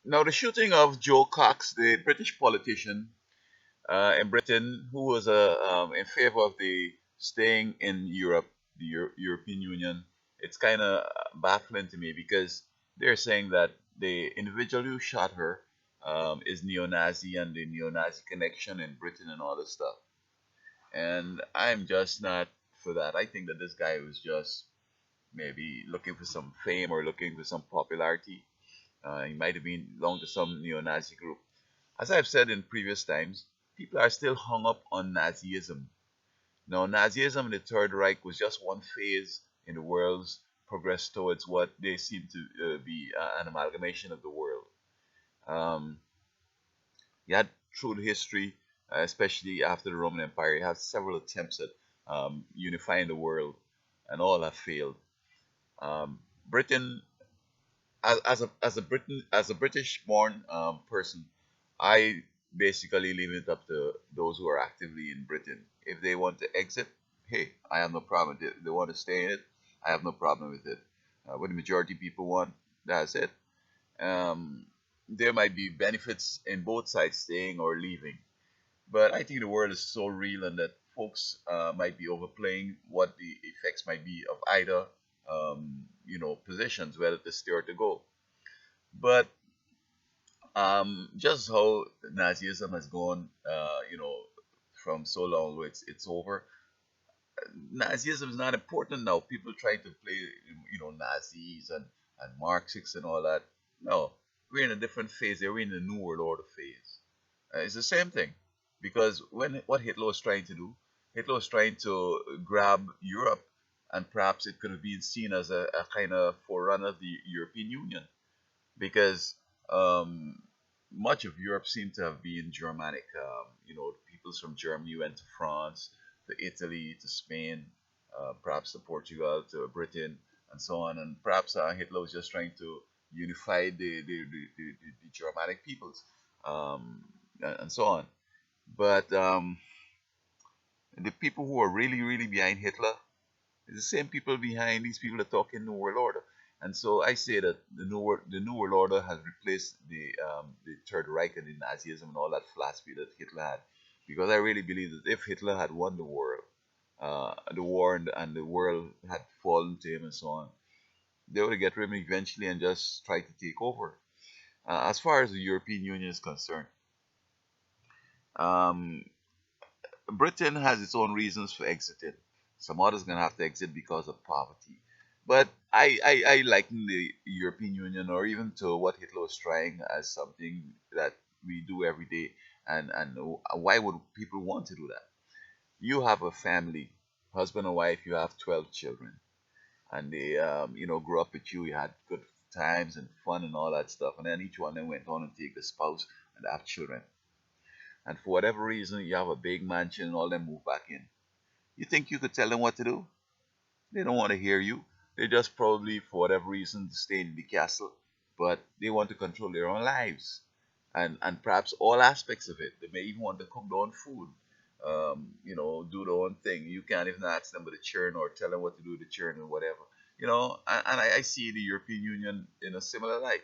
Now, the shooting of Joe Cox, the British politician in Britain, who was in favor of the staying in Europe, the European Union, it's kind of baffling to me because they're saying that the individual who shot her is neo-Nazi and the neo-Nazi connection in Britain and all this stuff. And I'm just not for that. I think that this guy was just maybe looking for some fame or looking for some popularity. He might have been belonged to some neo-Nazi group. As I've said in previous times, people are still hung up on Nazism. Now, Nazism and the Third Reich was just one phase in the world's progress towards what they seem to be an amalgamation of the world. Um, you had through the history, especially after the Roman Empire, you have several attempts at unifying the world, and all have failed. Britain, as a British born person, I basically leave it up to those who are actively in Britain. If they want to exit, hey, I have no problem. If they want to stay in it, I have no problem with it. What the majority of people want, that's it. Um, there might be benefits in both sides staying or leaving, but I think the world is so real and that folks might be overplaying what the effects might be of either positions, whether to stay or to go. But just how Nazism has gone, from so long, it's over. Nazism is not important now. People try to play, Nazis and Marxists and all that. No, we're in a different phase. We're in the New World Order phase. It's the same thing, because when what Hitler was trying to do, Hitler was trying to grab Europe, and perhaps it could have been seen as a kind of forerunner of the European Union, because much of Europe seemed to have been Germanic. Peoples from Germany went to France, to Italy, to Spain, perhaps to Portugal, to Britain, and so on. And perhaps Hitler was just trying to unify the Germanic peoples, and so on. But the people who are really, really behind Hitler is the same people behind these people that talk in New World Order. And so I say that the New World Order has replaced the Third Reich and the Nazism and all that philosophy that Hitler had, because I really believe that if Hitler had won the war and the world had fallen to him and so on, they would get rid of him eventually and just try to take over. As far as the European Union is concerned, um, Britain has its own reasons for exiting. Some others gonna have to exit because of poverty. But I liken the European Union or even to what Hitler was trying as something that we do every day. And why would people want to do that? You have a family, husband and wife, you have 12 children, and they grew up with you. You had good times and fun and all that stuff, and then each one of them went on and take a spouse and have children. And for whatever reason, you have a big mansion and all them move back in. You think you could tell them what to do? They don't want to hear you. They just probably, for whatever reason, stay in the castle, but they want to control their own lives, and perhaps all aspects of it. They may even want to cook their own food, do their own thing. You can't even ask them with a churn or tell them what to do with the churn or whatever. And I see the European Union in a similar light.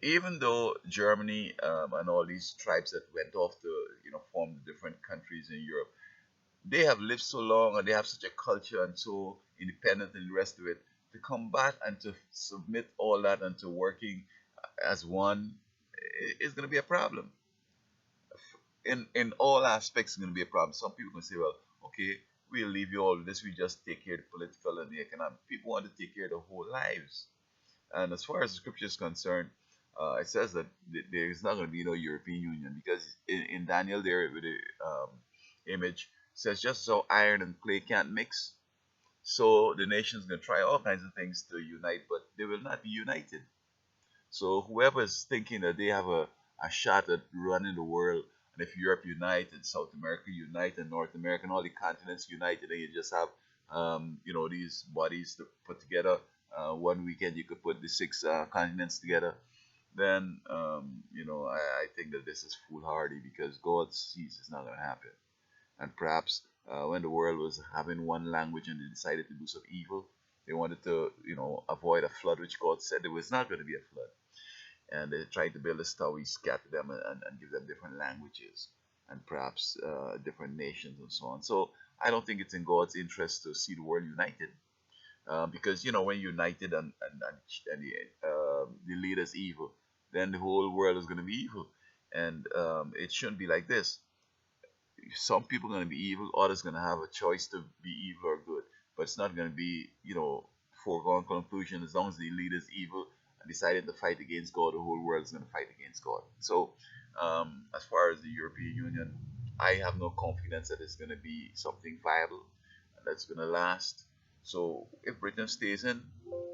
Even though Germany and all these tribes that went off to form the different countries in Europe, they have lived so long and they have such a culture and so independent and the rest of it, to come back and to submit all that and to working as one is going to be a problem. In all aspects, it's going to be a problem. Some people can say, well, okay, we'll leave you all this, we just take care of the political and the economic. People want to take care of their whole lives. And as far as the scripture is concerned, it says that there is not going to be no European Union, because in Daniel there with the image says, just so iron and clay can't mix, so the nation's going to try all kinds of things to unite, but they will not be united. So whoever is thinking that they have a shot at running the world, and if Europe unite and South America unite and North America and all the continents united, then you just have these bodies to put together. One weekend you could put the six continents together. Then I think that this is foolhardy, because God sees it's not going to happen. And perhaps when the world was having one language and they decided to do some evil, they wanted to avoid a flood, which God said there was not going to be a flood. and they tried to build a star. We scatter them and give them different languages and perhaps different nations and so on. So I don't think it's in God's interest to see the world united, because when united and the leader's evil, then the whole world is going to be evil, and it shouldn't be like this. Some people are going to be evil, others going to have a choice to be evil or good, but it's not going to be foregone conclusion. As long as the leader is evil and decided to fight against God, the whole world is going to fight against God. So as far as the European Union, I have no confidence that it's going to be something viable and that's going to last. So if Britain stays in,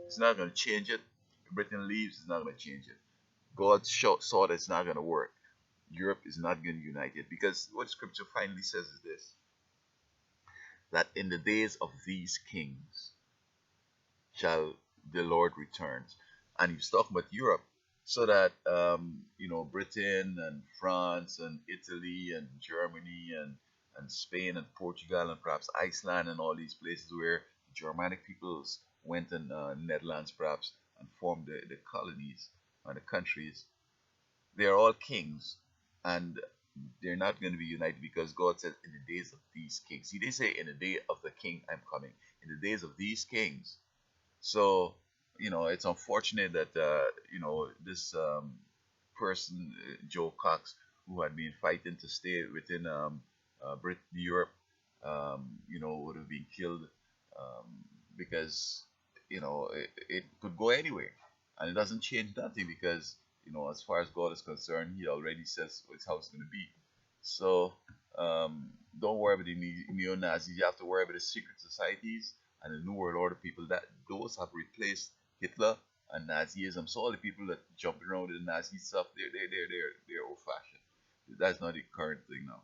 it's not going to change it. If Britain leaves, it's not going to change it. God saw that it's not going to work. Europe is not going to unite it, because what Scripture finally says is this: that in the days of these kings shall the Lord returns. And he's talking about Europe, so that Britain and France and Italy and Germany and Spain and Portugal and perhaps Iceland and all these places where Germanic peoples went, and Netherlands perhaps, and formed the colonies and the countries. They are all kings, and they're not going to be united, because God says, in the days of these kings. He didn't say, in the day of the king I'm coming. In the days of these kings. So, it's unfortunate that, this person, Joe Cox, who had been fighting to stay within Europe, would have been killed, um, because, it could go anywhere. And it doesn't change nothing, because, as far as God is concerned, He already says it's how it's going to be. So, don't worry about the neo Nazis. You have to worry about the secret societies and the New World Order people. That those have replaced Hitler and Nazism. So all the people that jumped around with the Nazi stuff, they're old fashioned. That's not the current thing now.